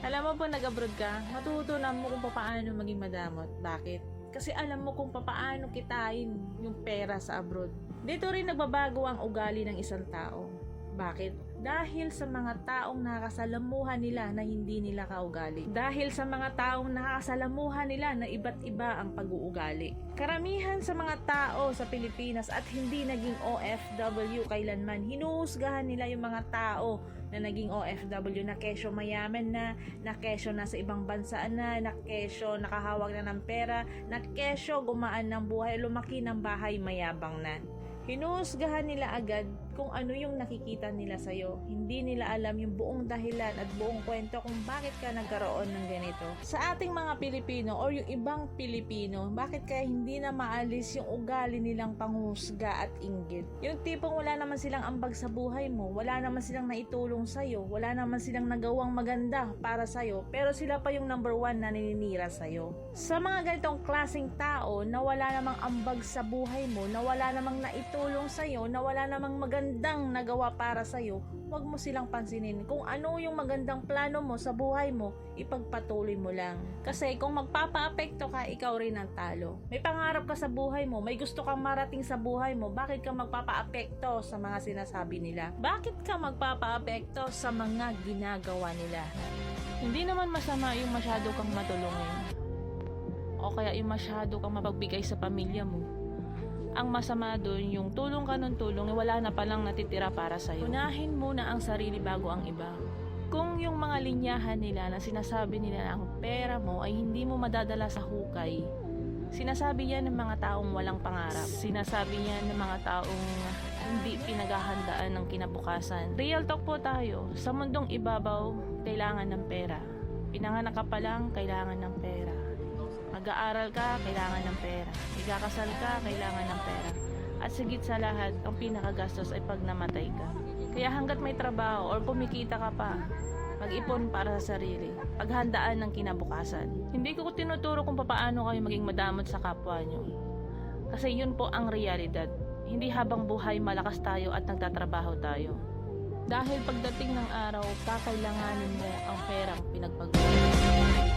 Alam mo po nag-abroad ka, matutunan mo kung paano maging madamot. Bakit? Kasi alam mo kung paano kitain yung pera sa abroad. Dito rin nagbabago ang ugali ng isang tao. Bakit? Dahil sa mga taong nakakasalamuhan nila na hindi nila kaugali. Dahil sa mga taong nakakasalamuhan nila na iba't iba ang pag-uugali. Karamihan sa mga tao sa Pilipinas at hindi naging OFW kailanman, hinuhusgahan nila yung mga tao na naging OFW na kesyo mayaman na kesyo nasa ibang bansa na kesyo nakahawak na ng pera, na kesyo gumaan ng buhay, lumaki ng bahay, mayabang na. Hinuhusgahan nila agad kung ano yung nakikita nila sa'yo. Hindi nila alam yung buong dahilan at buong kwento kung bakit ka nagkaroon ng ganito. Sa ating mga Pilipino or yung ibang Pilipino, bakit kaya hindi na maalis yung ugali nilang panghusga at inggit? Yung tipong wala naman silang ambag sa buhay mo, wala naman silang naitulong sa'yo, wala naman silang nagawang maganda para sa'yo, pero sila pa yung number one na naninira sa'yo. Sa mga ganitong klaseng tao na wala namang ambag sa buhay mo, na wala namang naitulong sa'yo, na wala namang magandang nagawa para sa'yo, huwag mo silang pansinin. Kung ano yung magandang plano mo sa buhay mo, ipagpatuloy mo lang. Kasi kung magpapa-apekto ka, ikaw rin ang talo. May pangarap ka sa buhay mo, may gusto kang marating sa buhay mo, bakit ka magpapa-apekto sa mga sinasabi nila? Bakit ka magpapa-apekto sa mga ginagawa nila? Hindi naman masama yung masyado kang matulungin, o kaya yung masyado kang mapagbigay sa pamilya mo. Ang masama doon, yung tulong ka ng tulong, wala na palang natitira para sa'yo. Unahin muna ang sarili bago ang iba. Kung yung mga linyahan nila na sinasabi nila na ang pera mo ay hindi mo madadala sa hukay, sinasabi yan ng mga taong walang pangarap. Sinasabi yan ng mga taong hindi pinaghahandaan ng kinabukasan. Real talk po tayo. Sa mundong ibabaw, kailangan ng pera. Pinanganak ka pa lang, kailangan ng pera. Mag-aaral ka, kailangan ng pera. Ikakasal ka, kailangan ng pera. At sigit sa lahat, ang pinakagastos ay pag namatay ka. Kaya hanggat may trabaho or kumikita ka pa, mag-ipon para sa sarili. Paghandaan ng kinabukasan. Hindi ko tinuturo kung paano kayo maging madamot sa kapwa nyo. Kasi yun po ang realidad. Hindi habang buhay malakas tayo at nagtatrabaho tayo. Dahil pagdating ng araw, kakailanganin mo ang perang pinagpagpunan.